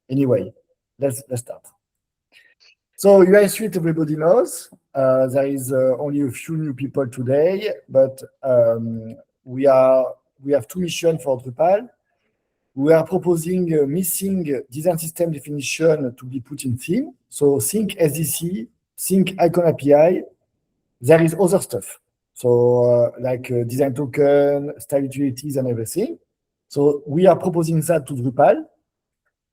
Anyway, let's start. So UI Suite, everybody knows. There is only a few new people today, but we have two missions for Drupal. We are proposing a missing design system definition to be put in theme. So think SDC, think Icon API. There is other stuff. So like design token, style utilities, and everything. So we are proposing that to Drupal.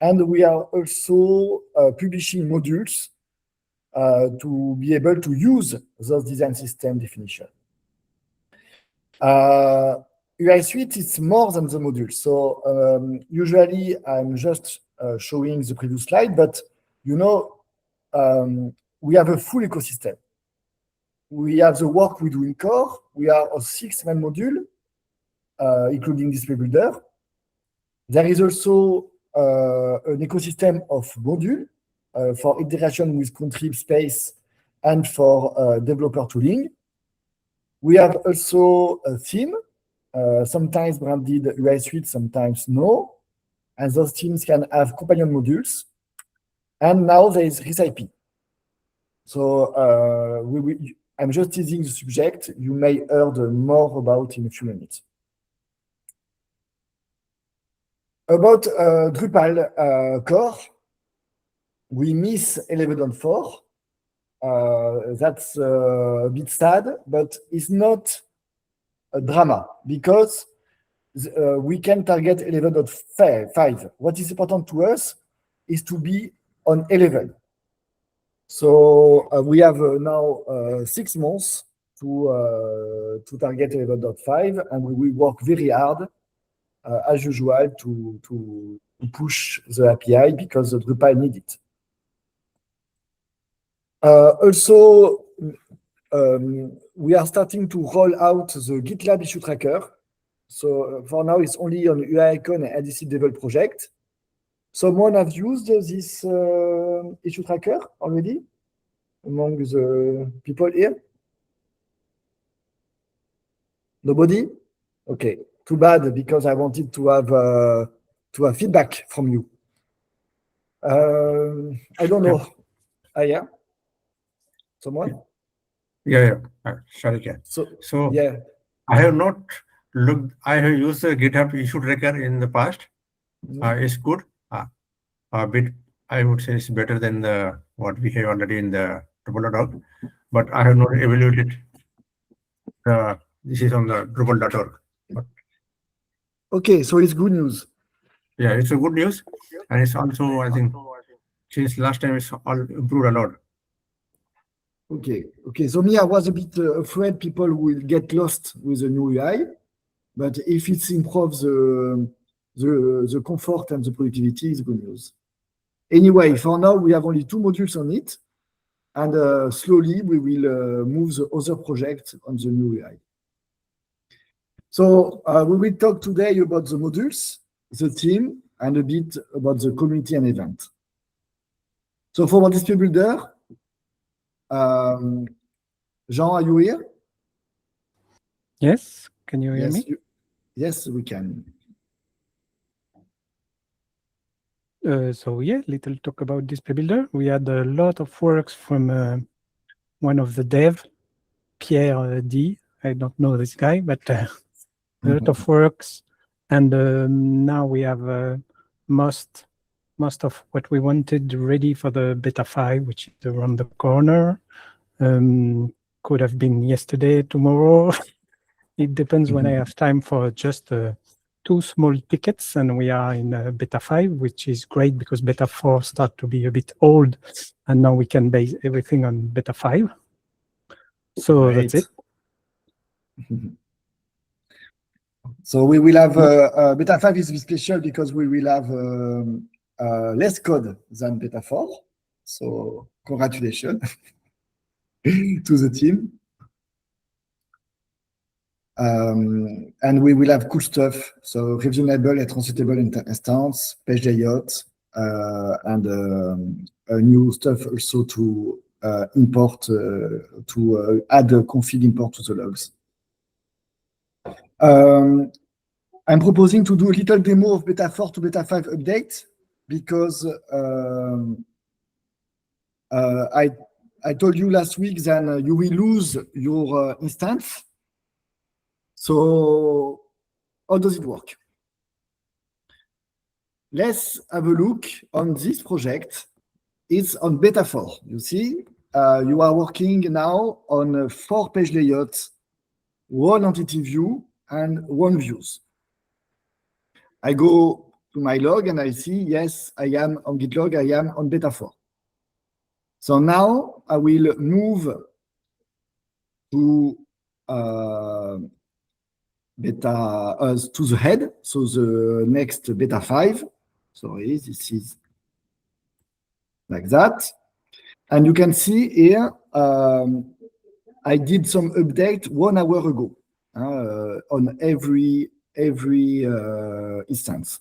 And we are also publishing modules to be able to use those design system definition. UI Suite is more than the module. So usually I'm just showing the previous slide, but you know, we have a full ecosystem. We have the work we do in core. We are a 6 main module, including display builder. There is also an ecosystem of module for integration with contrib space and for developer tooling. We have also a theme, sometimes branded UI Suite, sometimes no. And those themes can have companion modules. And now there is RISE-IP. So I'm just teasing the subject. You may hear more about in a few minutes. About Drupal core, we miss 11.4. That's a bit sad, but it's not a drama because we can target 11.5. What is important to us is to be on 11. So we have now 6 months to target 11.5, and we will work very hard as usual to push the API because the Drupal need it. Also, we are starting to roll out the GitLab issue tracker. So for now, it's only on UI Icon and ADC Devel project. Someone have used this issue tracker already among the people here? Nobody? Okay. Too bad, because I wanted to have feedback from you. I don't know. Yeah. Someone? Yeah. Sorry. So yeah, I have not looked. I have used the GitHub issue tracker in the past. It's good. A bit, I would say, it's better than what we have already in the Drupal.org. But I have not evaluated. This is on the Drupal.org. Okay, so it's good news. Yeah, it's a good news, and it's also, I think, since last time it's all improved a lot. Okay. So me, I was a bit afraid people will get lost with the new UI, but if it improves the comfort and the productivity, it's good news. Anyway, for now, we have only 2 modules on it, and slowly we will move the other projects on the new UI. So we will talk today about the modules, the team, and a bit about the community and event. So for our display builder, Jean, are you here? Yes, can you hear me? Yes, we can. So yeah, little talk about display builder. We had a lot of works from one of the dev, Pierre D. I don't know this guy, but a lot of works, and now we have most of what we wanted ready for the beta 5, which is around the corner. Could have been yesterday, tomorrow. It depends when I have time for just 2 small tickets, and we are in beta 5, which is great because beta 4 start to be a bit old, and now we can base everything on beta 5. So right. That's it. So we will have beta 5 is special because we will have less code than beta 4. So congratulations to the team. And we will have cool stuff. So reviewable and translatable instance, page layout, and new stuff also to import, to add a config import to the logs. I'm proposing to do a little demo of beta 4 to beta 5 update. because I told you last week that you will lose your instance. So how does it work? Let's have a look on this project. It's on beta 4. You see, you are working now on 4 page layouts, 1 entity view, and 1 views. I go to my log and I see, yes, I am on GitLog, I am on beta 4. So now I will move to to the head, so the next beta 5. Sorry, this is like that. And you can see here, I did some update 1 hour ago on every instance.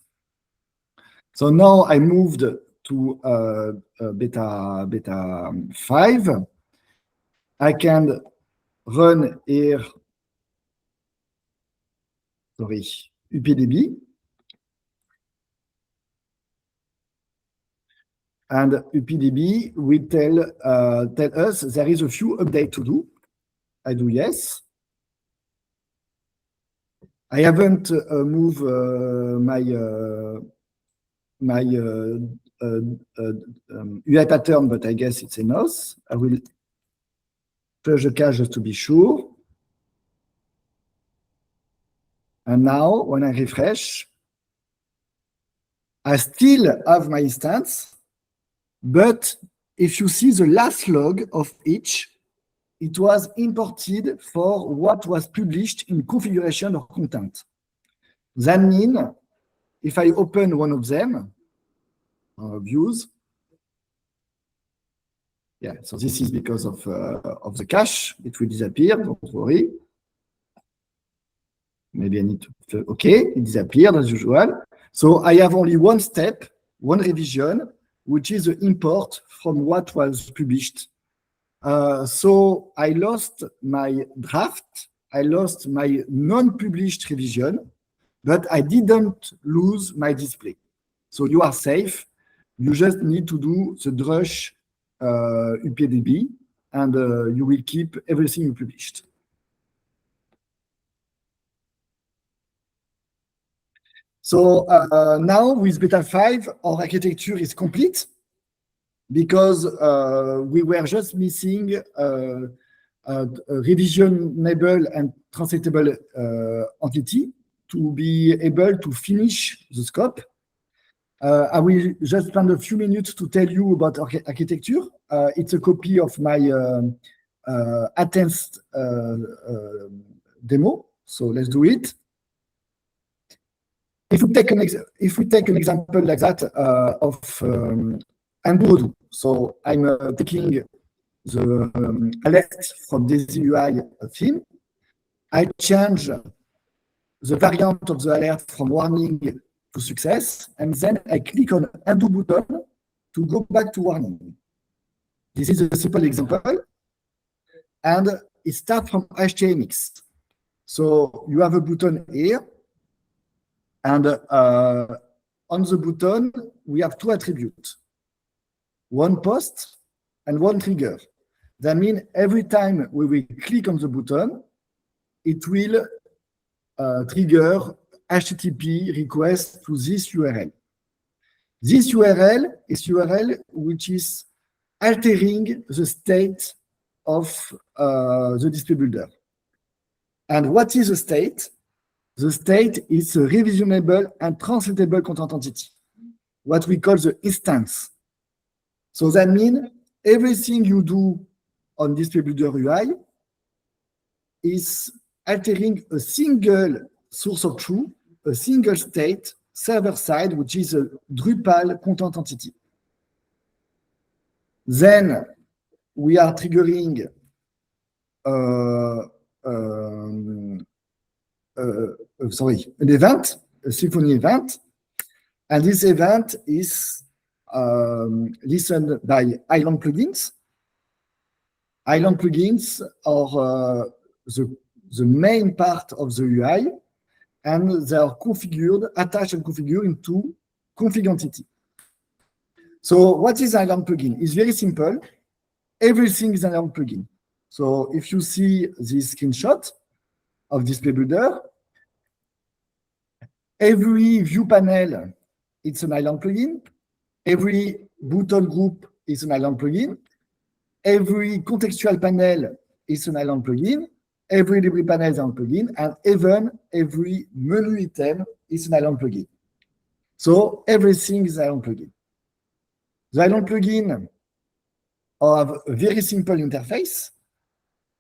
So now I moved to beta 5. I can run here, sorry, UPDB. And UPDB will tell us there is a few updates to do. I do yes. I haven't moved my UI pattern, but I guess it's enough. I will flush the cache just to be sure. And now, when I refresh, I still have my instance, but if you see the last log of each, it was imported for what was published in configuration or content. That means if I open one of them, views, yeah, so this is because of the cache, it will disappear, don't worry. Maybe I need to, okay, it disappeared as usual. So I have only one step, one revision, which is the import from what was published. So I lost my draft, I lost my non-published revision, but I didn't lose my display. So you are safe. You just need to do the Drush UPDB, and you will keep everything you published. So now with beta 5, our architecture is complete because we were just missing a revisionable and translatable entity to be able to finish the scope. I will just spend a few minutes to tell you about architecture. It's a copy of my Athens demo. So let's do it. If we take an example like that of pdureau, so I'm taking the alert from this UI theme. I change the variant of the alert from warning to success, and then I click on undo button to go back to warning. This is a simple example, and it starts from HTMX. So you have a button here, and on the button, we have 2 attributes, 1 post and 1 trigger. That means every time we will click on the button, it will trigger HTTP request to this URL. This URL is URL which is altering the state of the display builder. And what is the state? The state is a revisionable and translatable content entity, what we call the instance. So that means everything you do on display builder UI is altering a single source of truth, a single state, server side, which is a Drupal content entity. Then we are triggering an event, a Symfony event, and this event is listened by Island plugins. Island plugins are the main part of the UI, and they are configured, attached and configured into config entity. So what is an island plugin? It's very simple. Everything is an island plugin. So if you see this screenshot of Display Builder, every view panel, it's an island plugin. Every button group is an island plugin. Every contextual panel is an island plugin. Every library panel is an island plugin. And even every menu item is an island plugin. So everything is an island plugin. The island plugin have a very simple interface.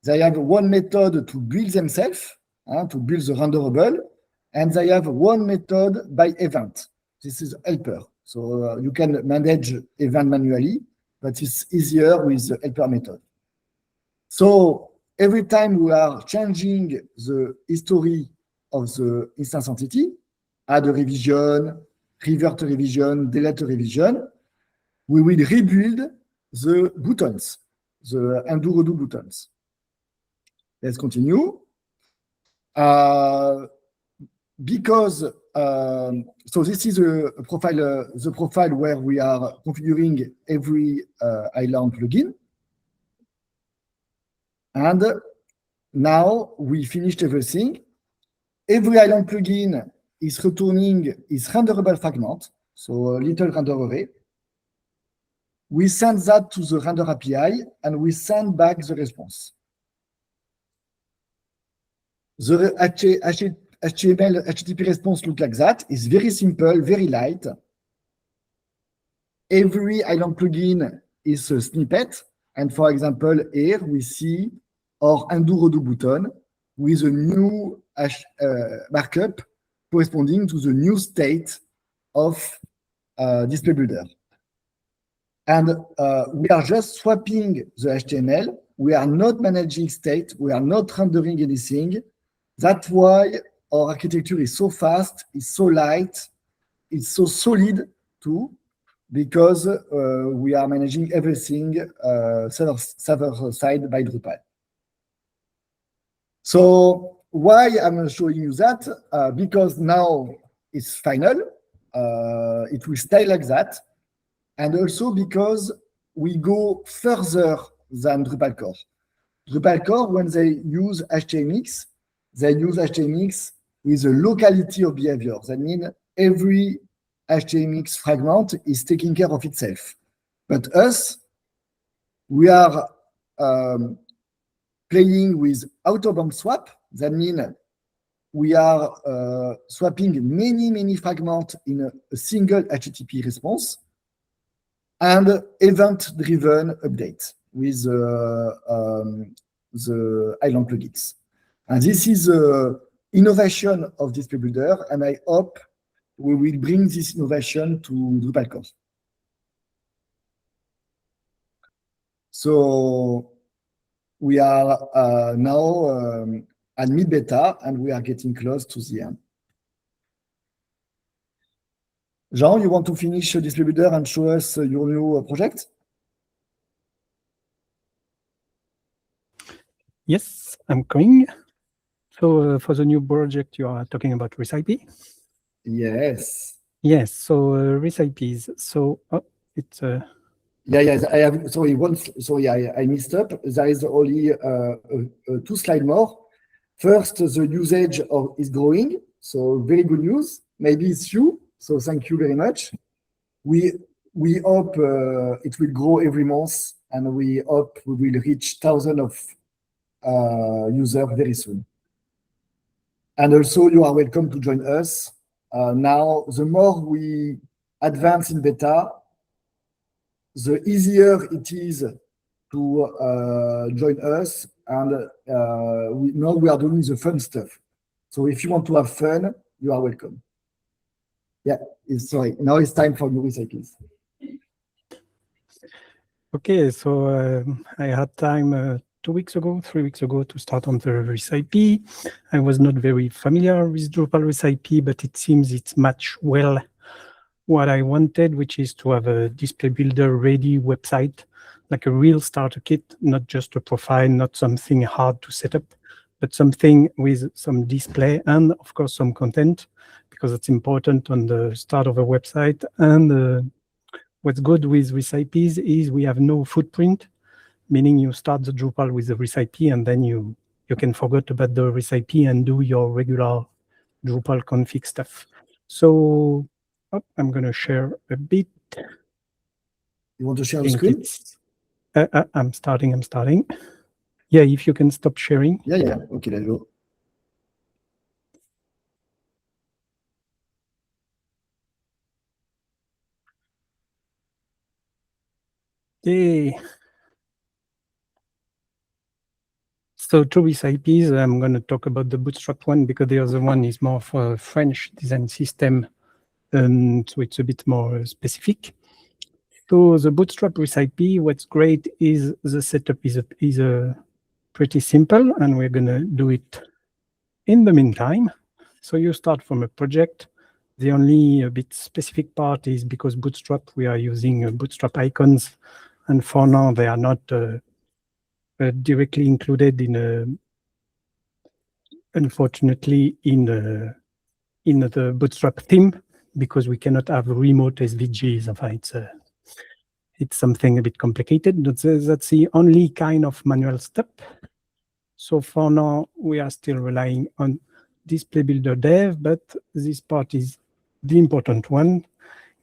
They have one method to build themselves, to build the renderable, and they have one method by event. This is helper. So you can manage event manually, but it's easier with the helper method. So every time we are changing the history of the instance entity, add a revision, revert a revision, delete a revision, we will rebuild the buttons, the undo redo buttons. Let's continue. Because so this is a profile, the profile where we are configuring every island plugin. And now we finished everything. Every island plugin is returning its renderable fragment, so a little render array. We send that to the render API and we send back the response. The HTML HTTP response looks like that. It's very simple, very light. Every island plugin is a snippet. And for example, here we see our undo redo button with a new markup corresponding to the new state of Display Builder. And we are just swapping the HTML. We are not managing state. We are not rendering anything. That's why our architecture is so fast, it's so light, it's so solid too, because we are managing everything server side by Drupal. So why I'm showing you that? Because now it's final. It will stay like that. And also because we go further than Drupal Core. Drupal Core, when they use HTMX, they use HTMX with a locality of behavior. That means every HTMX fragment is taking care of itself. But us, we are playing with out-of-bound swap. That means we are swapping many fragments in a single HTTP response and event-driven update with the island plugins. And this is the innovation of Display Builder, and I hope we will bring this innovation to Drupal Core. So we are now at mid-beta, and we are getting close to the end. Jean, you want to finish Display Builder and show us your new project? Yes, I'm coming. So for the new project, you are talking about recipe? Yes. Yes, so recipes. So it's yeah, I have. Sorry, I messed up. There is only 2 slides more. First, the usage is growing, so very good news. Maybe it's you, so thank you very much. We hope it will grow every month, and we hope we will reach thousands of users very soon. And also, you are welcome to join us. Now, the more we advance in beta, the easier it is to join us. And now we are doing the fun stuff. So if you want to have fun, you are welcome. Yeah, sorry. Now it's time for new recipes. Okay, so I had time 3 weeks ago to start on the recipe. I was not very familiar with Drupal recipe, but it seems it matched well what I wanted, which is to have a Display Builder ready website, like a real starter kit, not just a profile, not something hard to set up, but something with some display and of course some content, because it's important on the start of a website and what's good with recipes is we have no footprint, meaning you start the Drupal with the recipe and then you can forget about the recipe and do your regular Drupal config stuff. So I'm going to share a bit. You want to share the screen? I'm starting. Yeah, if you can stop sharing. Yeah. Okay, let's go. Yay. So two recipes, I'm going to talk about the Bootstrap one because the other one is more for French design system, so it's a bit more specific. So the Bootstrap recipe, what's great is the setup is pretty simple, and we're going to do it in the meantime. So you start from a project. The only bit specific part is because Bootstrap, we are using Bootstrap icons, and for now they are not directly included in unfortunately in the Bootstrap theme, because we cannot have remote SVGs. It's something a bit complicated. That's the only kind of manual step. So for now, we are still relying on display builder dev, but this part is the important one,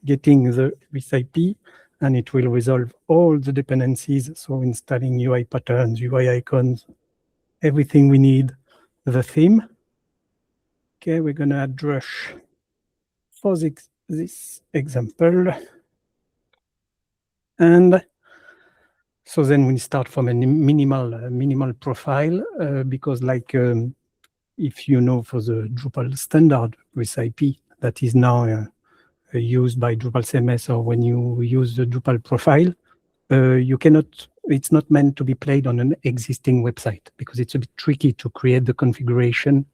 getting the recipe, and it will resolve all the dependencies. So installing UI patterns, UI icons, everything we need, the theme. Okay, we're going to add Drush for this example. And so then we start from a minimal profile, because if you know, for the Drupal standard recipe that is now used by Drupal CMS, or when you use the Drupal profile, you cannot, it's not meant to be played on an existing website because it's a bit tricky to create the configuration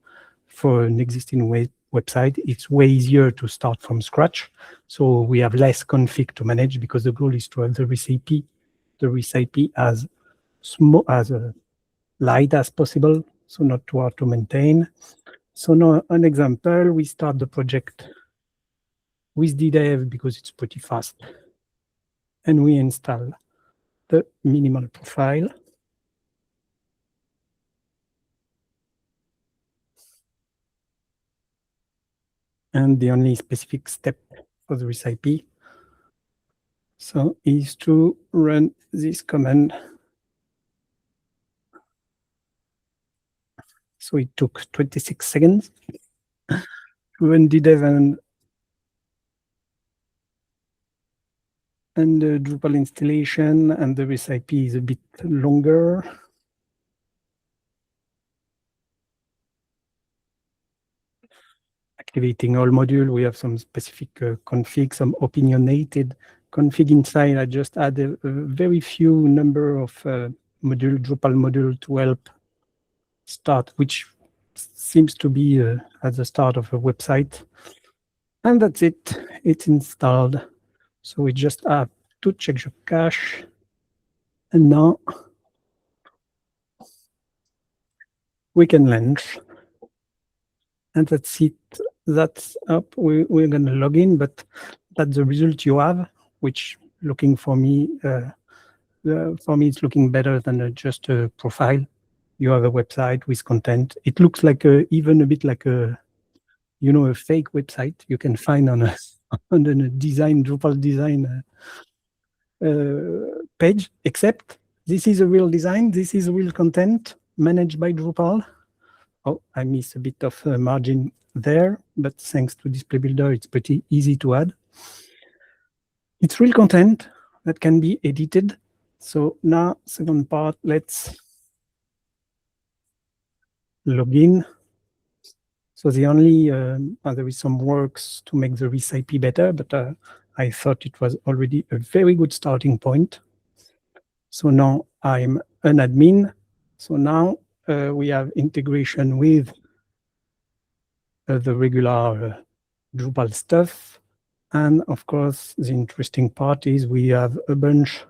for an existing website. It's way easier to start from scratch. So we have less config to manage because the goal is to have the recipe as small, as light as possible, so not too hard to maintain. So now an example, we start the project with ddev because it's pretty fast, and we install the minimal profile. And the only specific step for the recipe is to run this command. So it took 26 seconds to run ddev and the Drupal installation, and the recipe is a bit longer. Activating all module, we have some specific config, some opinionated config inside. I just add a very few number of Drupal module to help start, which seems to be at the start of a website. And that's it, it's installed. So we just have to check the cache. And now we can launch. And that's it, that's up. We're going to log in, but that's the result you have, which looking for me, it's looking better than just a profile. You have a website with content. It looks like even a bit like a fake website you can find on a Drupal design page, except this is a real design. This is real content managed by Drupal. Oh, I missed a bit of margin there, but thanks to Display Builder, it's pretty easy to add. It's real content that can be edited. So now, second part, let's log in. So the only, there is some works to make the recipe better, but I thought it was already a very good starting point. So now I'm an admin. So now we have integration with the regular Drupal stuff. And of course, the interesting part is we have a bunch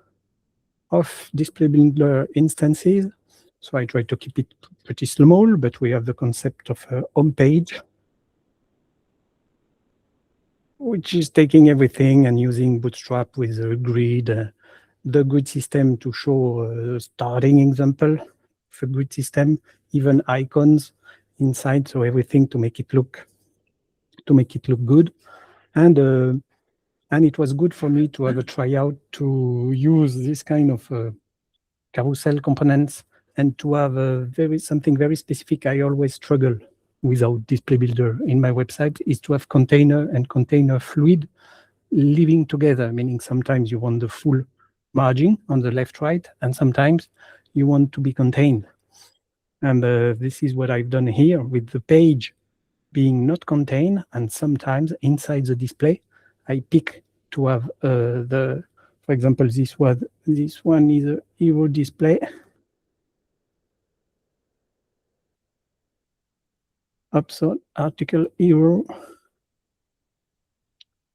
of Display Builder instances. So I try to keep it pretty small, but we have the concept of a home page. which is taking everything and using Bootstrap with a grid, the grid system to show a starting example of a grid system, even icons inside, so everything to make it look good. And it was good for me to have a tryout to use this kind of carousel components and to have something very specific. I always struggle without display builder in my website is to have container and container fluid living together, meaning sometimes you want the full margin on the left, right, and sometimes you want to be contained. And this is what I've done here with the page being not contained, and sometimes inside the display, I pick to have for example, this one is a hero display. So article hero.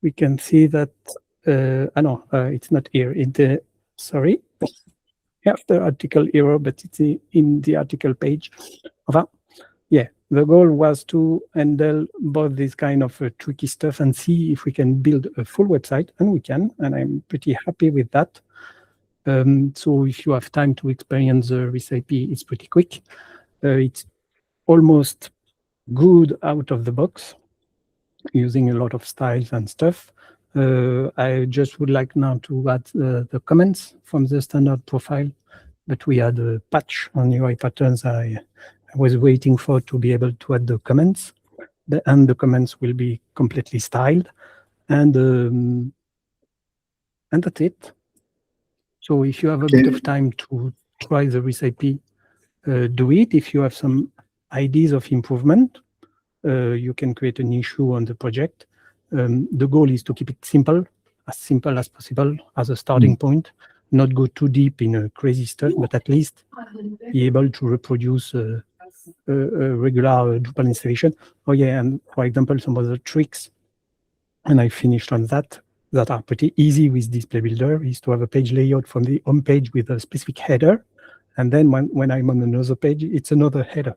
We can see that, it's not here. Sorry, after article hero, but it's in the article page. Yeah, the goal was to handle both this kind of tricky stuff and see if we can build a full website, and we can, and I'm pretty happy with that. So if you have time to experience the recipe, it's pretty quick. It's almost good out of the box, using a lot of styles and stuff. I just would like now to add the comments from the standard profile, but we had a patch on UI patterns. I was waiting for to be able to add the comments, and the comments will be completely styled, and that's it. So if you have a bit of time to try the recipe, do it. If you have some ideas of improvement, you can create an issue on the project. The goal is to keep it simple as possible as a starting point, not go too deep in crazy stuff, but at least be able to reproduce a regular Drupal installation. Oh yeah, and for example, some of the tricks, and I finished on that are pretty easy with Display Builder, is to have a page layout from the home page with a specific header, and then when I'm on another page, it's another header.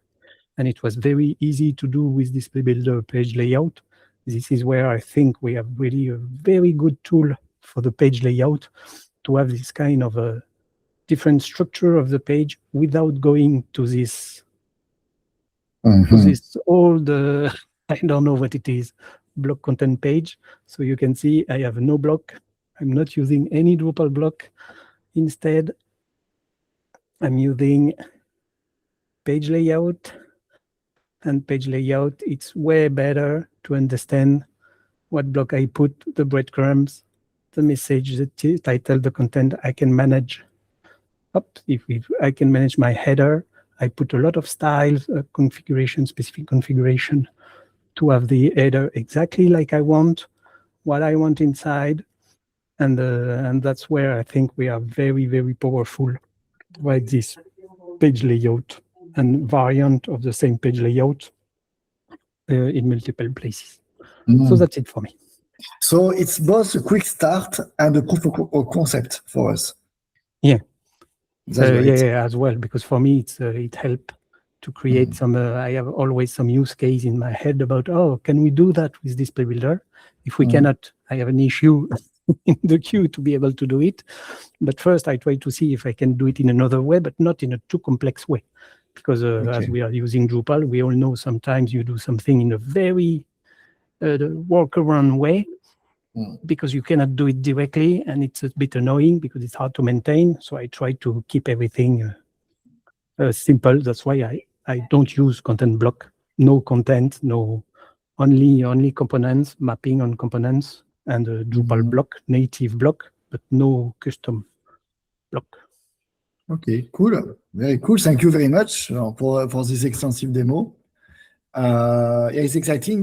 And it was very easy to do with Display Builder page layout. This is where I think we have really a very good tool for the page layout to have this kind of a different structure of the page without going to this, old, I don't know what it is, block content page. So you can see I have no block. I'm not using any Drupal block. Instead, I'm using page layout. And page layout, it's way better to understand what block I put, the breadcrumbs, the message, the title, the content. I can manage. If I can manage my header, I put a lot of styles, configuration, specific configuration to have the header exactly like I want, what I want inside, and that's where I think we are very, very powerful with this page layout and variant of the same page layout in multiple places. So that's it for me. So it's both a quick start and a proof of concept for us. Yeah. Yeah, as well, because for me it helped to create some. I have always some use case in my head about, can we do that with Display Builder? If we cannot, I have an issue in the queue to be able to do it. But first, I try to see if I can do it in another way, but not in a too complex way. Because as we are using Drupal, we all know sometimes you do something in a very workaround way, because you cannot do it directly, and it's a bit annoying because it's hard to maintain. So I try to keep everything simple. That's why I don't use content block. No content, no only components, mapping on components, and a Drupal block, native block, but no custom block. Okay, cool. Very cool. Thank you very much for this extensive demo. It's exciting.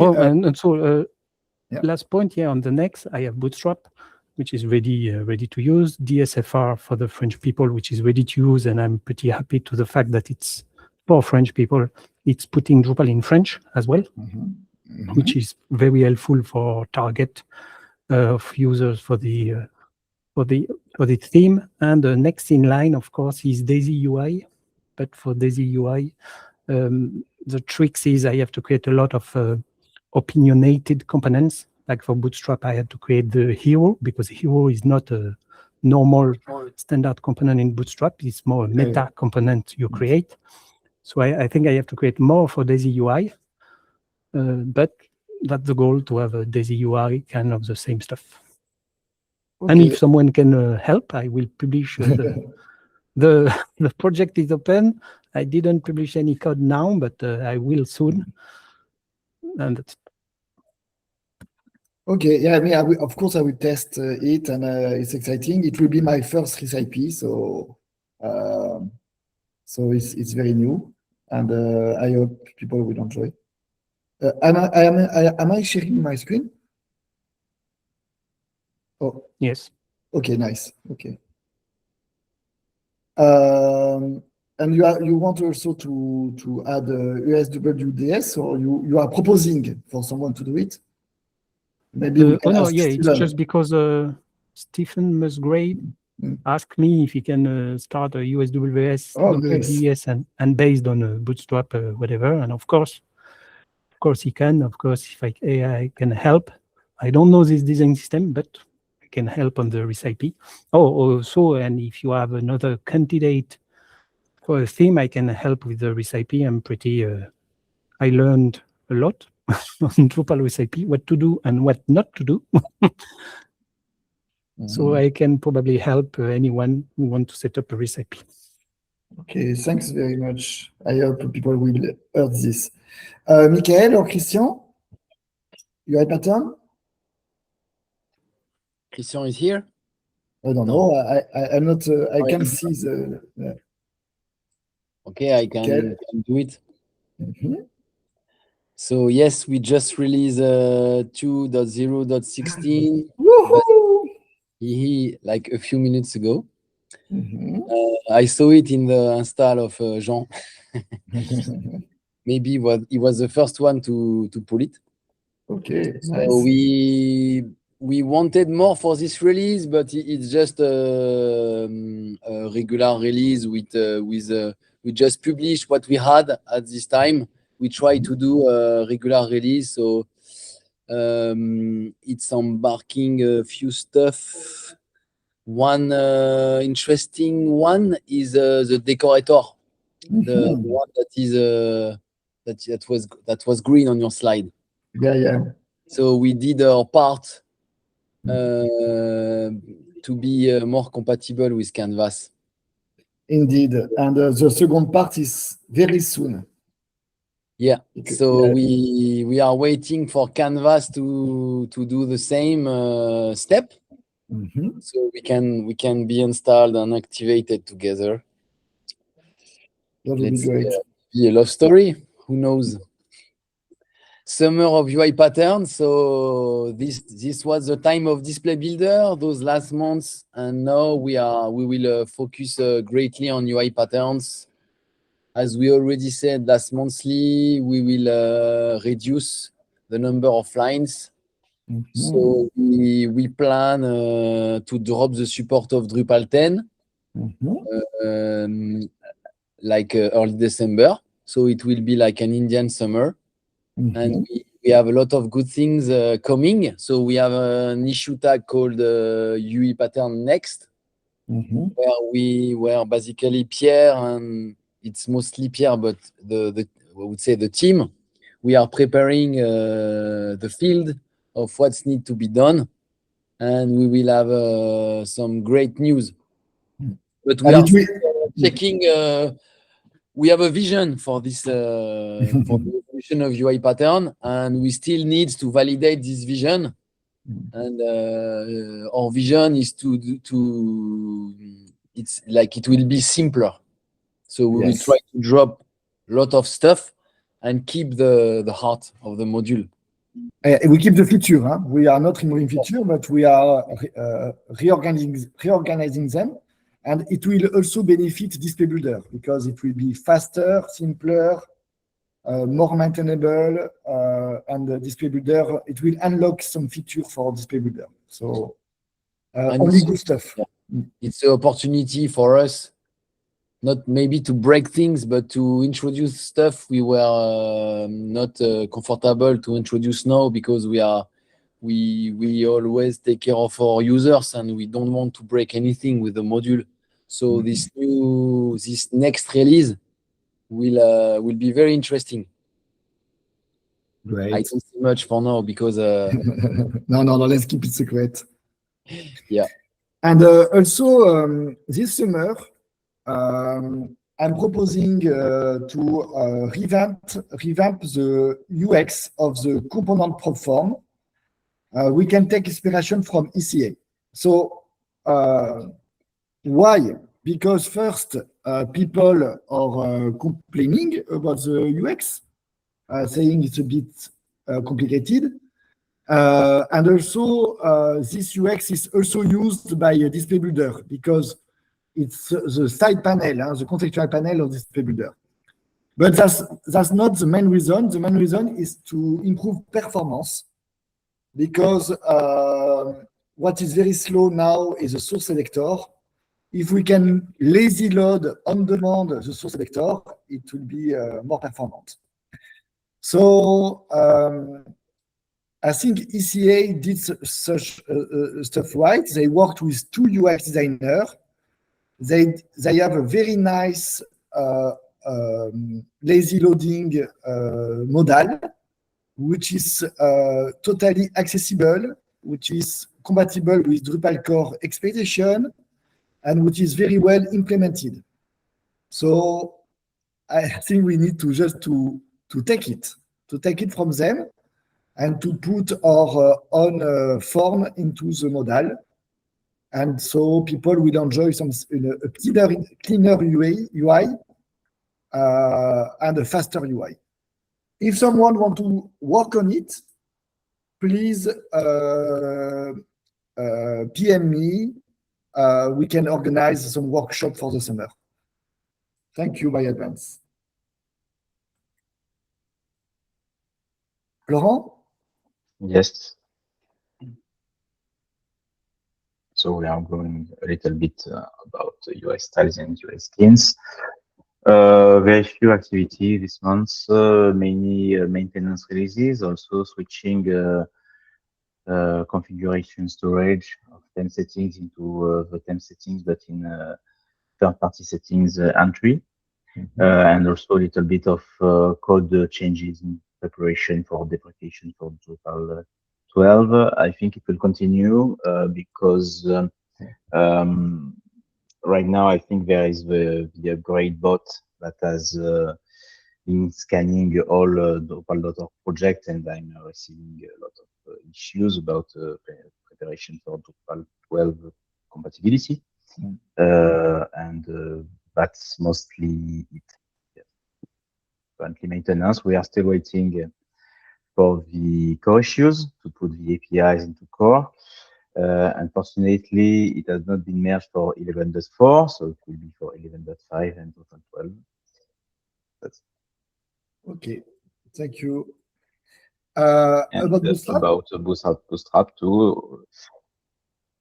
Last point here on the next, I have Bootstrap, which is ready to use. DSFR for the French people, which is ready to use, and I'm pretty happy to the fact that it's for French people. It's putting Drupal in French as well, which is very helpful for target of users for the theme. And the next in line, of course, is Daisy UI. But for Daisy UI, the tricks is I have to create a lot of opinionated components Like for Bootstrap, I had to create the hero because hero is not a normal standard component in Bootstrap. It's more a meta component you create. So I think I have to create more for Daisy UI, but that's the goal, to have a Daisy UI kind of the same stuff. Okay. And if someone can help, I will publish the project is open. I didn't publish any code now, but I will soon. And that's okay, yeah, I mean, of course, I will test it, and it's exciting. It will be my first recipe, so it's very new, and I hope people will enjoy. Am I sharing my screen? Oh, yes. Okay, nice. Okay. And you want also to add USWDS, or you are proposing for someone to do it? Maybe we can ask it's just because Stephen Musgrave asked me if he can start a USWS, nice. and based on Bootstrap, whatever. And of course he can. Of course, if I can help. I don't know this design system, but I can help on the recipe. Also, and if you have another candidate for a theme, I can help with the recipe. I'm pretty. I learned a lot on Drupal recipe, what to do and what not to do. So I can probably help anyone who wants to set up a recipe. Okay, thanks very much. I hope people will hear this. Mikael or Christian? UI pattern? Christian is here? I don't know. I'm not. I can't see the. Okay, I can do it. So yes, we just released 2.0.16 like a few minutes ago. I saw it in the install of Jean. Maybe he was the first one to pull it. Okay, so nice. We wanted more for this release, but it's just a regular release with we just published what we had at this time. We try to do a regular release, so it's embarking a few stuff. One interesting one is the decorator, the one that is that was green on your slide. Yeah. So we did our part to be more compatible with Canvas. Indeed, and the second part is very soon. Yeah. So we are waiting for Canvas to do the same step, so we can be installed and activated together. That would be great. Be a love story. Who knows? Summer of UI patterns. So this was the time of display builder those last months, and now we will focus greatly on UI patterns. As we already said last monthly, we will reduce the number of lines. So we plan to drop the support of Drupal 10 like early December. So it will be like an Indian summer. And we have a lot of good things coming. So we have an issue tag called UI pattern next, where basically Pierre, and it's mostly Pierre, but I would say the team, we are preparing the field of what's need to be done, and we will have some great news. But we are checking. We have a vision for this for the evolution of UI pattern, and we still need to validate this vision. And our vision is it's like it will be simpler. So we will try to drop a lot of stuff and keep the heart of the module. We keep the feature. Huh? We are not removing feature, but we are reorganizing them. And it will also benefit Display Builder because it will be faster, simpler, more maintainable, and the Display Builder, it will unlock some feature for Display Builder. So only good stuff. Yeah. It's an opportunity for us, not maybe to break things, but to introduce stuff we were not comfortable to introduce now because we are we always take care of our users, and we don't want to break anything with the module. So this next release will be very interesting. Great. I don't say much for now because no, let's keep it secret. Yeah. And also this summer, I'm proposing to revamp the UX of the component prop form. We can take inspiration from ECA. So why? Because first, people are complaining about the UX, saying it's a bit complicated. And also, this UX is also used by a display builder because it's the side panel, the contextual panel of the display builder. But that's not the main reason. The main reason is to improve performance because what is very slow now is the source selector. If we can lazy load on demand the source selector, it will be more performant. So I think ECA did such stuff right. They worked with 2 UX designers. They have a very nice lazy loading modal, which is totally accessible, which is compatible with Drupal core expectation, and which is very well implemented. So I think we need to just to take it from them and to put our own form into the modal. And so people will enjoy a cleaner UI and a faster UI. If someone wants to work on it, please PM me. We can organize some workshop for the summer. Thank you by advance. Laurent? Yes. So we are going a little bit about UI styles and UI skins. Very few activity this month, many maintenance releases, also switching configuration storage of theme settings into the theme settings, but in third-party settings entry, and also a little bit of code changes in preparation for deprecation for Drupal 12. I think it will continue because right now I think there is the upgrade bot that has been scanning all Drupal.org project, and I'm receiving a lot of issues about preparation for Drupal 12 compatibility, and that's mostly it. Yes. Currently maintenance, we are still waiting for the core issues to put the APIs into core. Unfortunately, it has not been merged for 11.4, so it will be for 11.5 and 12. That's okay, thank you. and about Bootstrap? About Bootstrap too.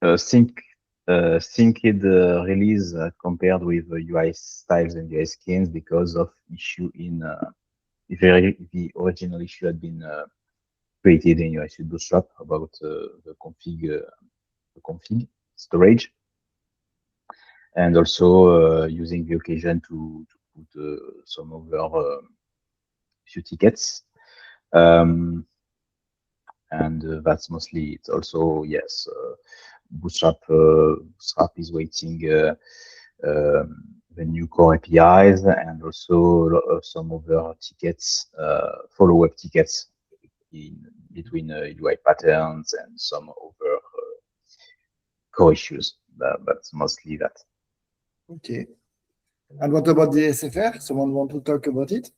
Synced release compared with UI styles and UI skins because of issue in the original issue had been created in UI Bootstrap about the config storage, and also using the occasion to put some other few tickets, and that's mostly it. Also, yes, Bootstrap is waiting the new core APIs, and also some other tickets, follow-up tickets in between UI patterns and some other core issues. That's mostly that. Okay. And what about the SFR? Someone want to talk about it?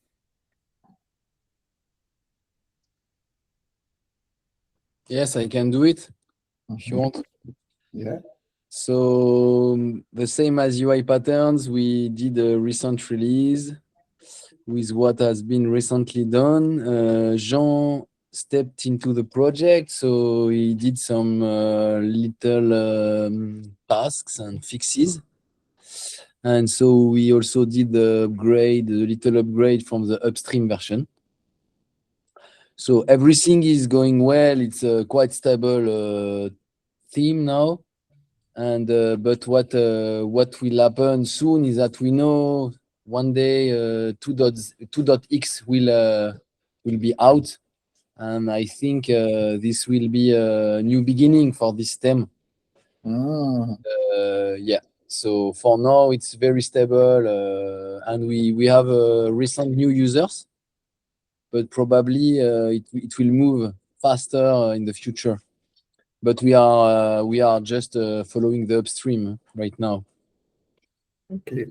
Yes, I can do it if you want. Yeah. So the same as UI patterns, we did a recent release with what has been recently done. Jean stepped into the project, so he did some little tasks and fixes. And so we also did the little upgrade from the upstream version. So everything is going well. It's a quite stable theme now. And but what will happen soon is that we know one day 2.x will be out, and I think this will be a new beginning for this theme. Yeah. So for now, it's very stable, and we have recent new users, but probably it will move faster in the future. But we are just following the upstream right now. Okay.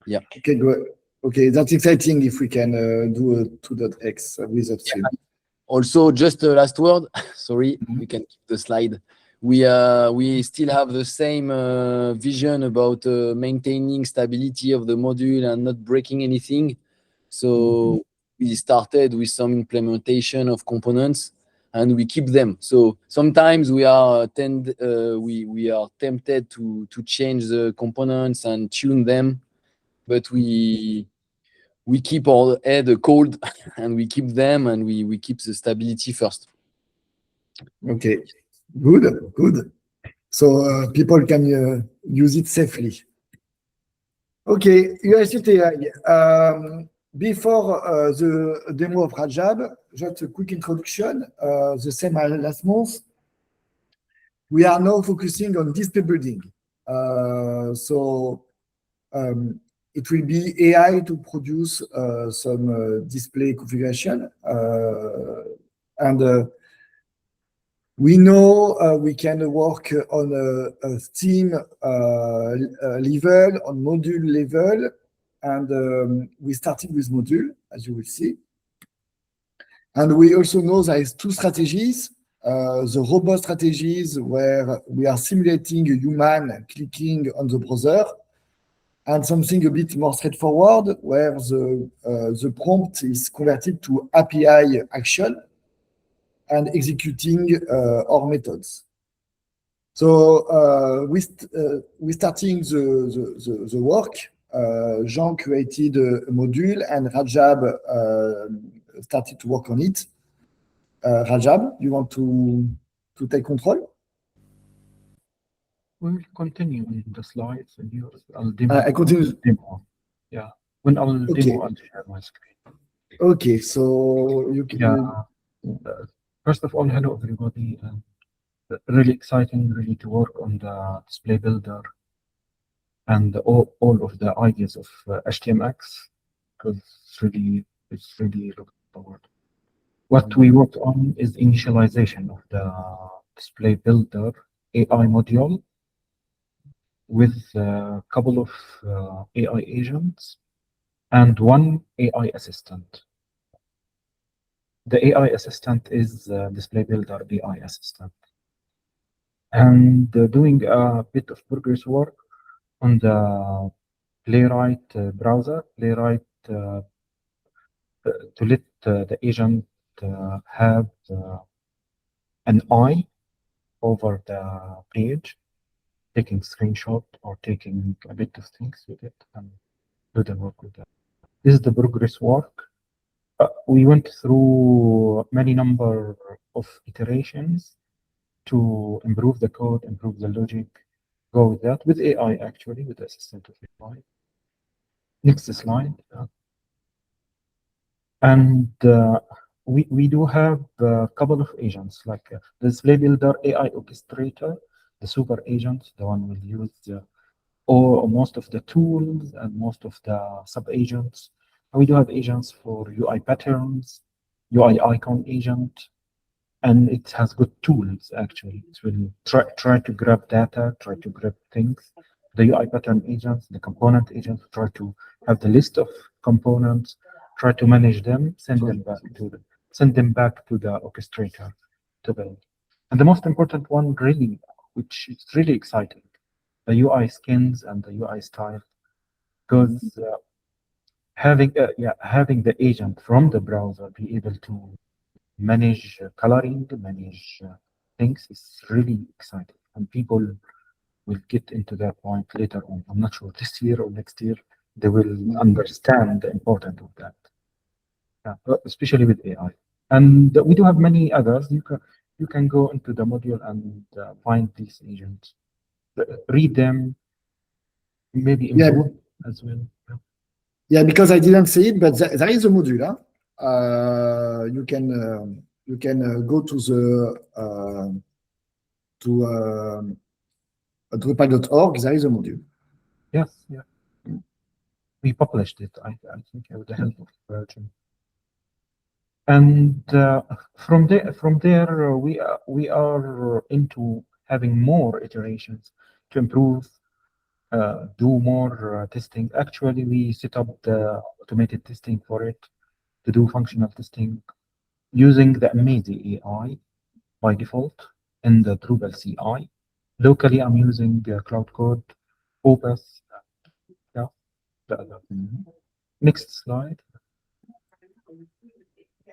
Yeah. Okay, good. Okay, that's exciting if we can do a 2.x with upstream. Yeah. Also, just a last word. Sorry, you can keep the slide. We still have the same vision about maintaining stability of the module and not breaking anything. So we started with some implementation of components, and we keep them. So sometimes we are tempted to change the components and tune them, but we keep our head cold and we keep them, and we keep the stability first. Okay, good. So people can use it safely. Okay, UICTI. Before the demo of Rajab, just a quick introduction. The same as last month. We are now focusing on display building. It will be AI to produce some display configuration. We know we can work on a theme level, on module level, and we started with module, as you will see. And we also know there is two strategies. The robust strategies where we are simulating a human clicking on the browser, and something a bit more straightforward where the prompt is converted to API action and executing our methods. So we're starting the work. Jean created a module and Rajab started to work on it. Rajab, you want to take control? We'll continue in the slides and I'll demo. I continue. Demo. Yeah. When I'll Okay. demo, I'll share my screen. Okay, so you can. Yeah. First of all, hello everybody. Really exciting, really to work on the display builder and all of the ideas of HTMX, because it's really looking forward. What we worked on is initialization of the display builder AI module with a couple of AI agents and one AI assistant. The AI assistant is display builder AI assistant. And doing a bit of progress work on the Playwright browser, Playwright to let the agent have an eye over the page, taking screenshot or taking a bit of things with it and do the work with that. This is the progress work. We went through many number of iterations to improve the code, improve the logic, go with that, with AI actually, with the assistant of AI. Next slide. And we do have a couple of agents, like the display builder AI orchestrator, the super agent, the one we'll use or most of the tools and most of the sub-agents. We do have agents for UI patterns, UI icon agent, and it has good tools actually. It will try to grab data, try to grab things. The UI pattern agents, the component agents, try to have the list of components, try to manage them, send them back to the orchestrator to build. And the most important one, really, which is really exciting, the UI skins and the UI style, because having the agent from the browser be able to manage coloring, manage things is really exciting, and people will get into that point later on. I'm not sure this year or next year they will understand the importance of that, especially with AI. And we do have many others. You can go into the module and find these agents, read them, maybe improve as well. Yeah, because I didn't say it, but there is a module. Huh? You can go to the Drupal.org. There is a module. Yes, yeah. We published it, I think, with the help of Virgin. And from there, we are into having more iterations to improve, do more testing. Actually, we set up the automated testing for it to do functional testing using the amazing AI by default in the Drupal CI. Locally, I'm using Cloud Code, Opus. Yeah. Next slide.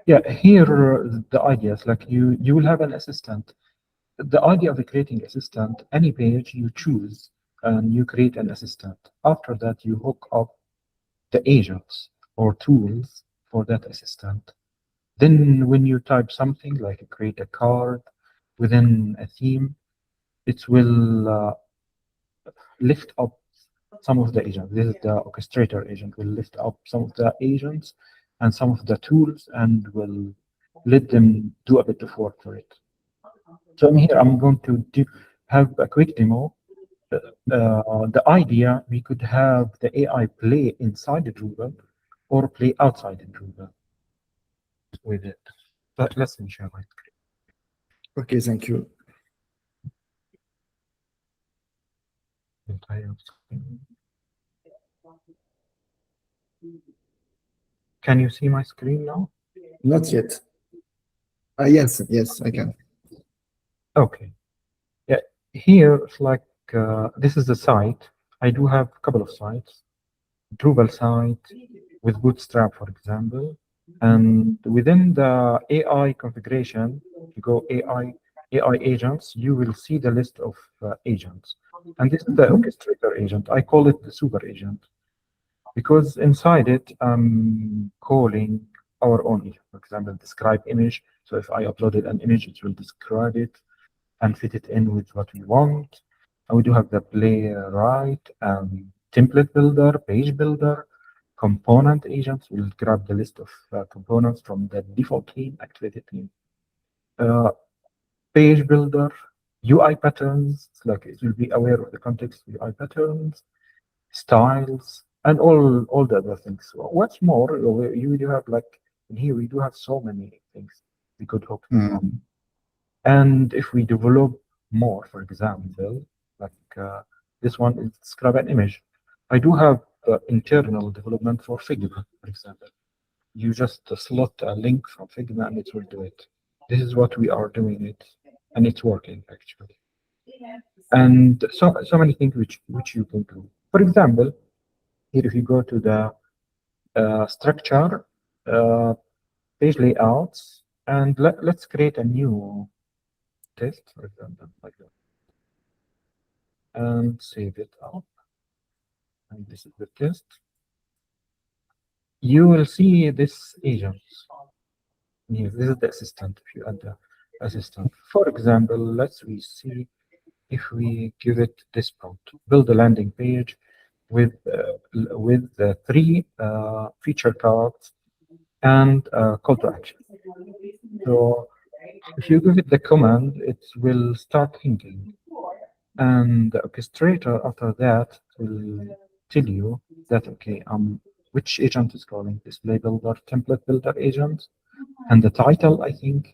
Yeah, here the idea is like you will have an assistant. The idea of creating assistant, any page you choose and you create an assistant. After that, you hook up the agents or tools for that assistant. Then when you type something like create a card within a theme, it will lift up some of the agents. This is the orchestrator agent will lift up some of the agents and some of the tools and will let them do a bit of work for it. So I'm here, I'm going to have a quick demo. The idea, we could have the AI play inside the Drupal or play outside the Drupal with it. But let's share my screen. Okay, thank you. Entire screen. Can you see my screen now? Not yet. Yes, I can. Okay. Yeah, here it's like this is the site. I do have a couple of sites. Drupal site with Bootstrap, for example. And within the AI configuration, you go AI agents, you will see the list of agents. And this is the orchestrator agent. I call it the super agent because inside it, I'm calling our own agent. For example, describe image. So if I uploaded an image, it will describe it and fit it in with what we want. And we do have the playwright, template builder, page builder, component agents. We'll grab the list of components from the default theme, activated theme. Page builder, UI patterns, like it will be aware of the context, UI patterns, styles, and all the other things. What's more, you do have like in here we do have so many things we could hook them up. And if we develop more, for example, like this one is describe an image. I do have internal development for Figma, for example. You just slot a link from Figma and it will do it. This is what we are doing it, and it's working actually. And so many things which you can do. For example, here if you go to the structure, page layouts, and let's create a new test, for example, like that, and save it up. And this is the test. You will see this agent. Here, this is the assistant. If you add the assistant, for example, let's see if we give it this prompt: build a landing page with the 3 feature cards and call to action. So if you give it the command, it will start thinking. And the orchestrator after that will tell you that, okay, which agent is calling? Display builder, template builder agent, and the title, I think,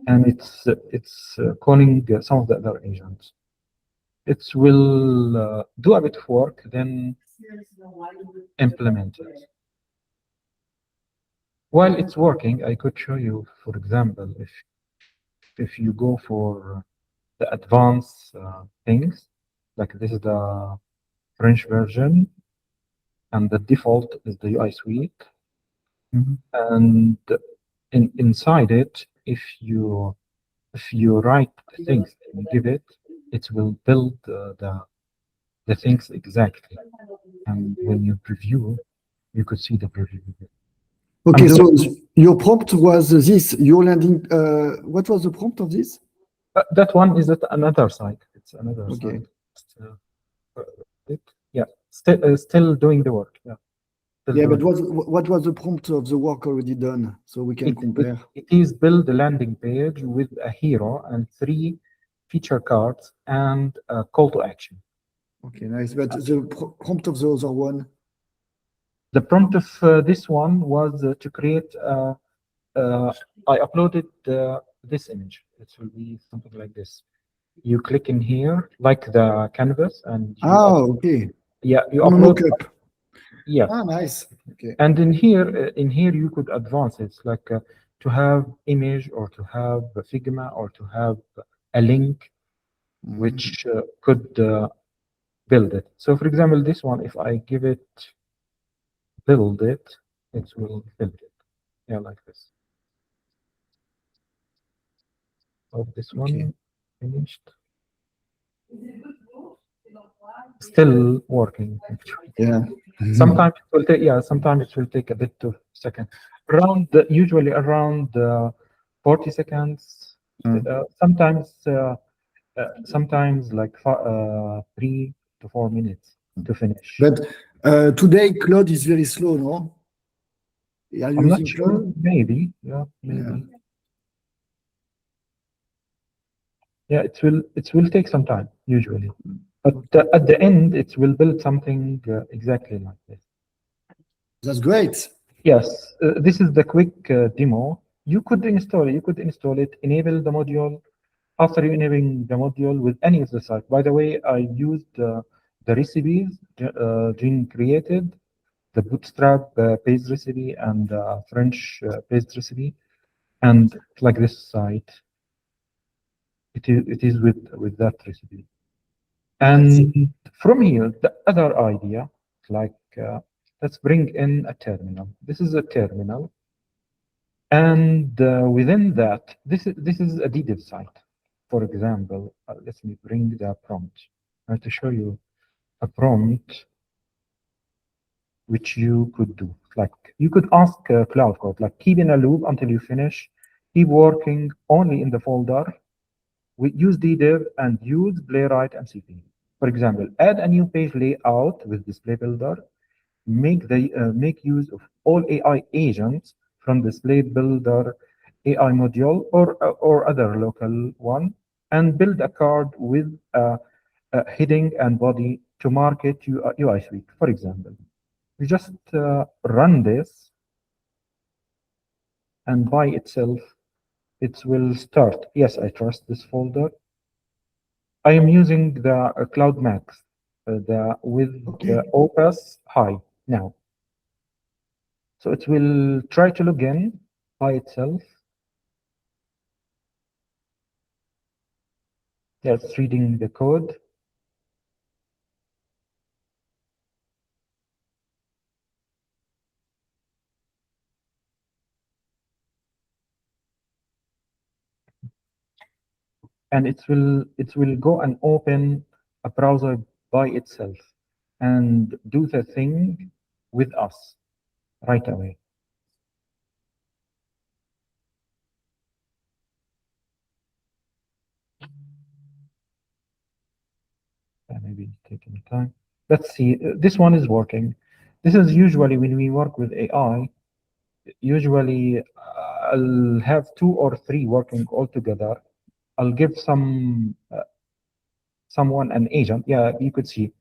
and it's calling some of the other agents. It will do a bit of work, then implement it. While it's working, I could show you, for example, if you go for the advanced things, like this is the French version, and the default is the UI suite. And inside it, if you write things and give it, it will build the things exactly. And when you preview, you could see the preview. Okay, so your prompt was this, your landing, what was the prompt of this? That one is at another site. It's another site. Yeah, still doing the work. Yeah. Yeah, but what was the prompt of the work already done, so we can compare? It is build a landing page with a hero and 3 feature cards and a call to action. Okay, nice. But the prompt of the other one? The prompt of this one was to create. I uploaded this image. It will be something like this. You click in here, like the canvas, and you okay. Yeah, you on upload. Yeah. Nice. Okay. And in here, you could advance it, like to have image or to have a Figma or to have a link, which could build it. So, for example, this one, if I give it build it, it will build it. Yeah, like this. Oh, this one finished. Still working. Yeah. Sometimes it will take. Yeah, sometimes it will take a bit of second. Usually around 40 seconds. Sometimes like 3 to 4 minutes to finish. But today Claude is very slow, no? I'm not sure. Maybe. Yeah, maybe. Yeah, it will take some time usually, but at the end it will build something exactly like this. That's great. Yes, this is the quick demo. You could install it, enable the module. After you enabling the module with any of the site. By the way, I used the recipes Jean created, the Bootstrap based recipe and French based recipe, and like this site, it is with that recipe. And from here, the other idea, like let's bring in a terminal. This is a terminal, and within that, this is a DDIV site. For example, let me bring the prompt. I have to show you a prompt which you could do. Like you could ask Cloud Code, like keep in a loop until you finish, keep working only in the folder. We use DDIV and use Playwright and CP. For example, add a new page layout with Display Builder. Make use of all AI agents from Display Builder AI module or other local one, and build a card with a heading and body to market UI suite. For example, we just run this, and by itself, it will start. Yes, I trust this folder. I am using the Cloud Max, the Opus High now. So it will try to log in by itself. Yeah, it's reading the code. And it will go and open a browser by itself and do the thing with us right away. Maybe taking time. Let's see. This one is working. This is usually when we work with AI. Usually, I'll have 2 or 3 working all together. I'll give someone an agent. Yeah, you could see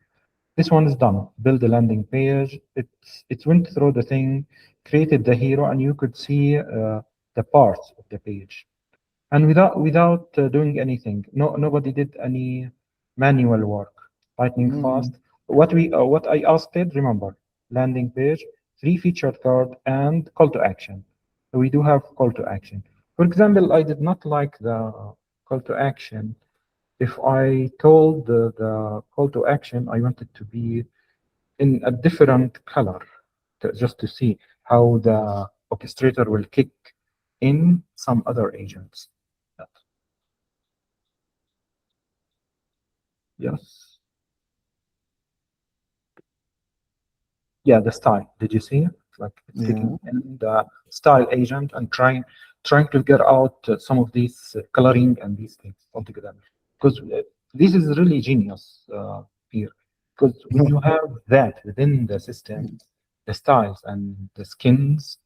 this one is done. Build a landing page. It went through the thing, created the hero, and you could see the parts of the page. And without doing anything, nobody did any manual work. Lightning fast. What I asked it, remember, landing page, 3 featured card, and call to action. So we do have call to action. For example, I did not like the call to action. If I told the call to action, I want it to be in a different color, just to see how the orchestrator will kick in some other agents. Yes. Yeah, the style. Did you see it? Like it's taking in the style agent and trying to figure out some of these coloring and these things altogether. Because this is really genius here. Because when you have that within the system, the styles and the skins,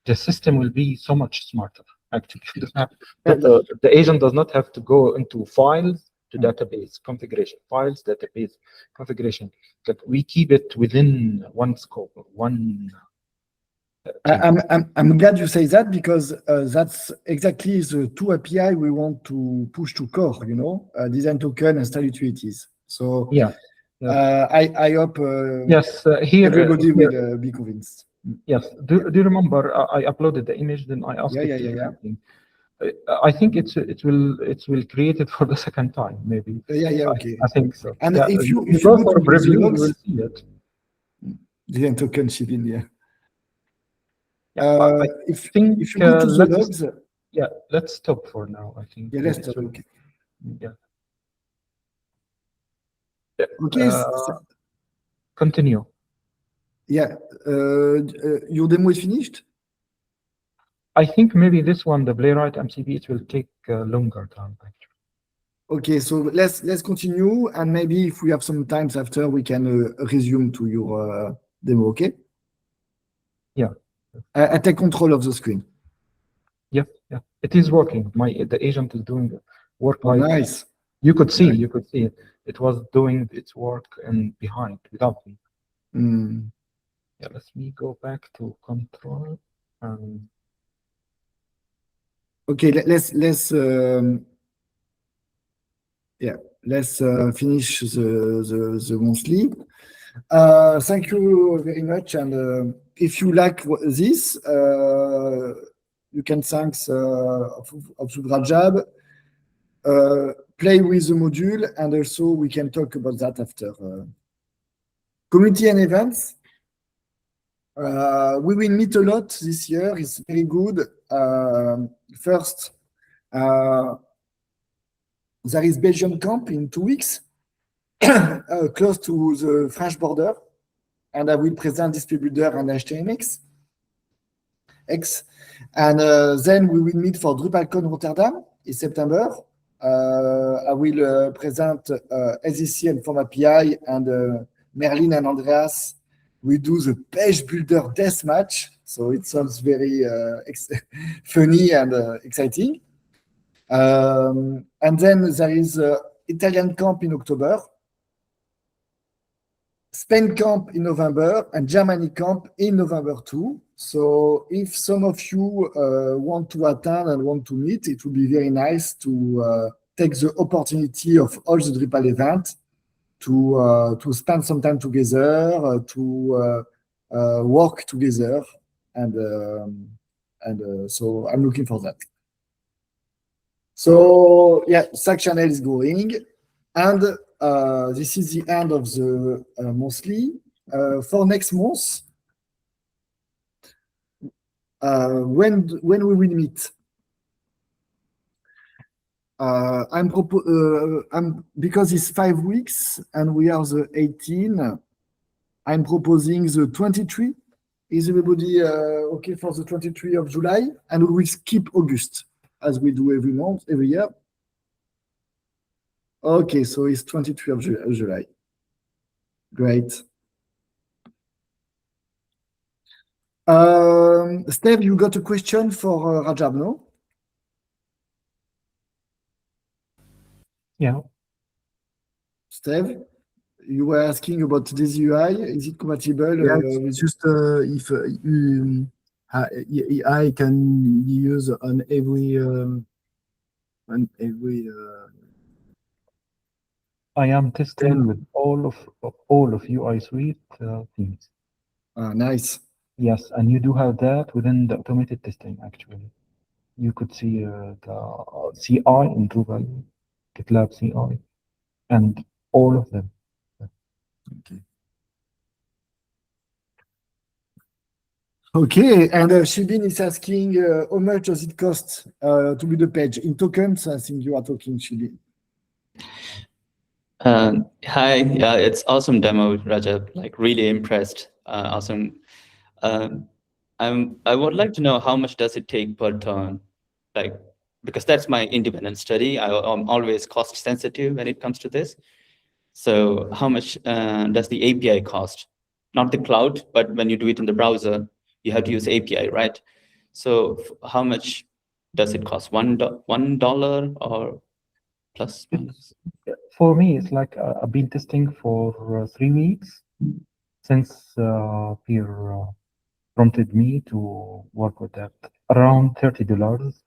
the system will be so much smarter. Actually, the agent does not have to go into files to database configuration, files, database configuration. That we keep it within one scope, one. I'm glad you say that, because that's exactly the two API we want to push to core. Design token and style utilities. So yeah. I hope yes, here everybody will be convinced. Yes. Do you remember I uploaded the image? Then I asked I think it will create it for the second time, maybe. Okay. I think so. And if you go go for to review, the you logs, will see it. Design token shipping, if you go to the logs, let's stop for now. I think. Yeah, let's stop. Okay. Yeah. Okay. Continue. Yeah. Your demo is finished? I think maybe this one, the Playwright MCP, it will take longer time actually. Okay, so let's continue, and maybe if we have some times after, we can resume to your demo. Okay? Yeah. I take control of the screen. Yeah. It is working. The agent is doing work. Oh, nice. You could see it. It was doing its work and behind without me. Yeah. Let me go back to control. Okay. Let's finish the monthly. Thank you very much, and if you like this, you can thank Rajab. Play with the module, and also we can talk about that after. Community and events. We will meet a lot this year. It's very good. First, there is Belgium camp in 2 weeks, close to the French border, and I will present Display Builder and HTMX. And then we will meet for Drupal Core Rotterdam in September. I will present SEC and Form API, and Merlin and Andreas will do the page builder deathmatch. So it sounds very funny and exciting. And then there is Italian camp in October, Spain camp in November, and Germany camp in November too. So if some of you want to attend and want to meet, it would be very nice to take the opportunity of all the Drupal events to spend some time together, to work together, and so I'm looking for that. So yeah, Slack channel is going, and this is the end of the monthly. For next month, when we will meet, because it's 5 weeks and we are the 18. I'm proposing the 23. Is everybody okay for the 23 of July? And we will skip August, as we do every year. Okay, so it's 23 of July. Great. Steve, you got a question for Rajab, no? Yeah. Steve, you were asking about this UI. Is it compatible? Yeah, it's just if AI can be used on every. I am testing with all of UI suite themes. Nice. Yes, and you do have that within the automated testing. Actually, you could see the CI in Drupal, GitLab CI, and all of them. Okay. Okay, and Shibin is asking how much does it cost to build a page in tokens? I think you are talking, Shibin. Hi, yeah, it's awesome demo, Rajab. Like really impressed. Awesome. I would like to know how much does it take per turn, like, because that's my independent study. I'm always cost sensitive when it comes to this. So how much does the API cost? Not the cloud, but when you do it in the browser, you have to use API, right? So how much does it cost? $1 or plus minus? For me, it's like I've been testing for 3 weeks since Pierre prompted me to work with that. Around $30.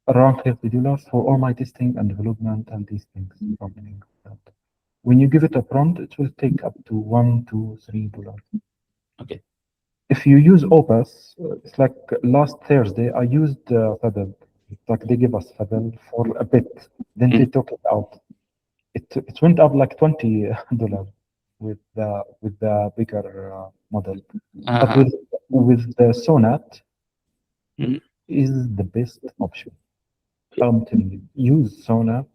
Around $30 for all my testing and development and these things. When you give it a prompt, it will take up to $1 to $3. Okay. If you use Opus, it's like last Thursday, I used Fadel. It's like they give us Fadel for a bit, then they took it out. It went up like $20 with the bigger model. But with the Sonat, is the best option. I'm telling you, use Sonat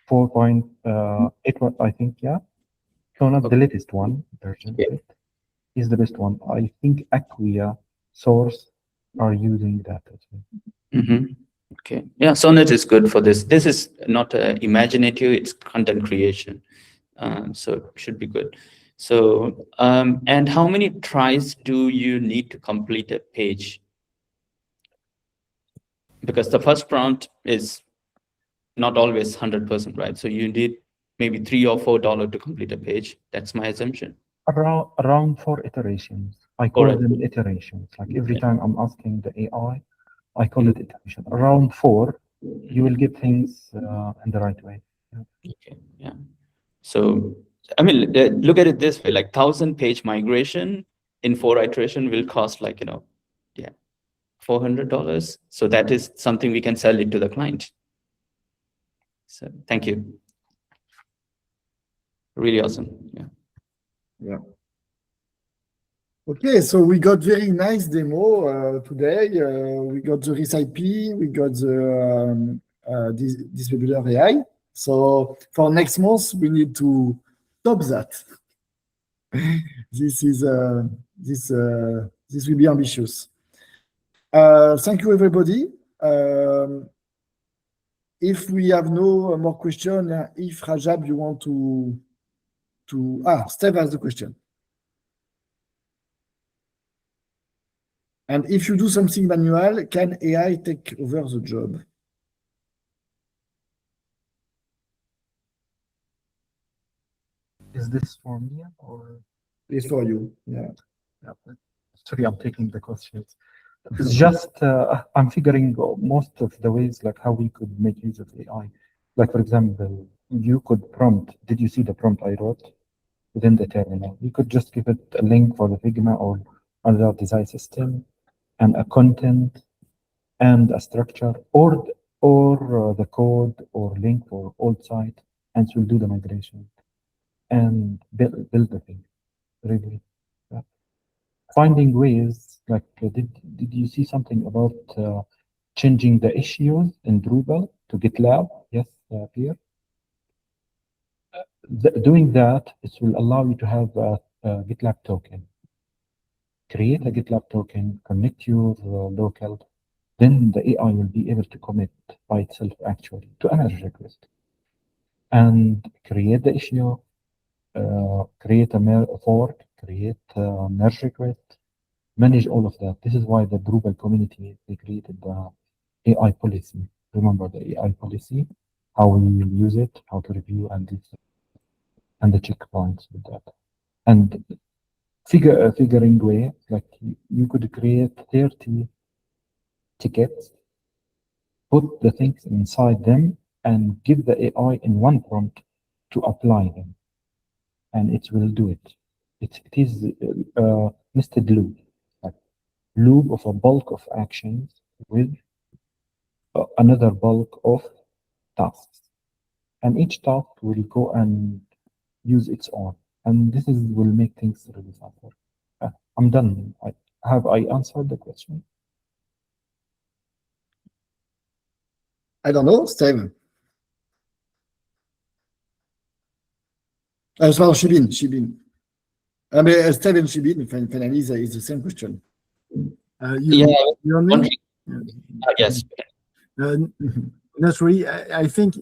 4.8, I think, yeah. Sonat, the latest one version of it, is the best one. I think Acquia Source are using that as well. Okay, yeah, Sonnet is good for this. This is not imaginative, it's content creation. So it should be good. So, and how many tries do you need to complete a page? Because the first prompt is not always 100%, right? So you need maybe $3 or $4 to complete a page. That's my assumption. Around 4 iterations. I call them iterations. Like every time I'm asking the AI, I call it iteration. Around 4, you will get things in the right way. Okay, yeah. So, I mean, look at it this way, like 1,000-page migration in 4 iteration will cost like, yeah, $400. So that is something we can sell it to the client. So thank you. Really awesome. Yeah. Yeah. Okay, so we got very nice demo today. We got the recipe, we got the this webinar AI. So for next month, we need to top that. This will be ambitious. Thank you, everybody. If we have no more question, if Rajab, you want to Steve has the question. And if you do something manual, can AI take over the job? Is this for me or? It's for you, yeah. Sorry, I'm taking the questions. It's just, I'm figuring most of the ways like how we could make use of AI. Like, for example, you could prompt, did you see the prompt I wrote within the terminal? You could just give it a link for the Figma or another design system and a content and a structure or the code or link for old site, and it will do the migration and build the thing. Really. Yeah. Finding ways, like, did you see something about changing the issues in Drupal to GitLab? Yes, Pierre. Doing that, it will allow you to have a GitLab token. Create a GitLab token, connect your local, then the AI will be able to commit by itself actually to a merge request and create the issue, create a fork, create a merge request, manage all of that. This is why the Drupal community, they created the AI policy. Remember the AI policy, how we will use it, how to review and the checkpoints with that. And figuring way, like you could create 30 tickets, put the things inside them and give the AI in one prompt to apply them. And it will do it. It is nested loop, like loop of a bulk of actions with another bulk of tasks. And each task will go and use its own. And this will make things really faster. I'm done. Have I answered the question? I don't know, Steve. As well, Shibin. I mean, Steve and Shibin, finally, is the same question. You and me? Yes. Not really. I think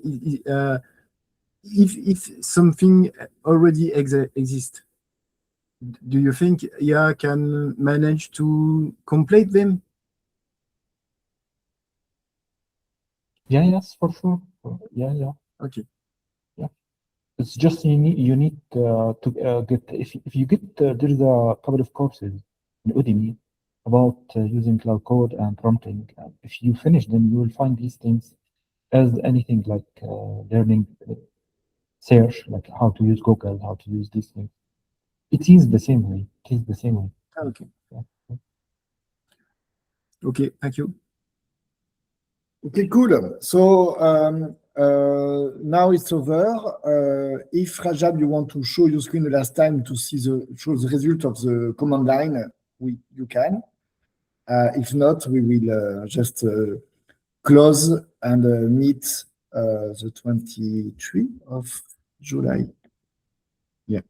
if something already exists, do you think IA can manage to complete them? Yeah, yes, for sure. Yeah. Okay. Yeah. It's just you need to get, if you get, there's a couple of courses in Udemy about using cloud code and prompting. If you finish them, you will find these things as anything like learning search, like how to use Google, how to use these things. It is the same way. It is the same way. Okay. Yeah. Okay, thank you. Okay, cool. So now it's over. If Rajab, you want to show your screen the last time to see show the result of the command line, you can. If not, we will just close and meet the 23rd of July. Yeah.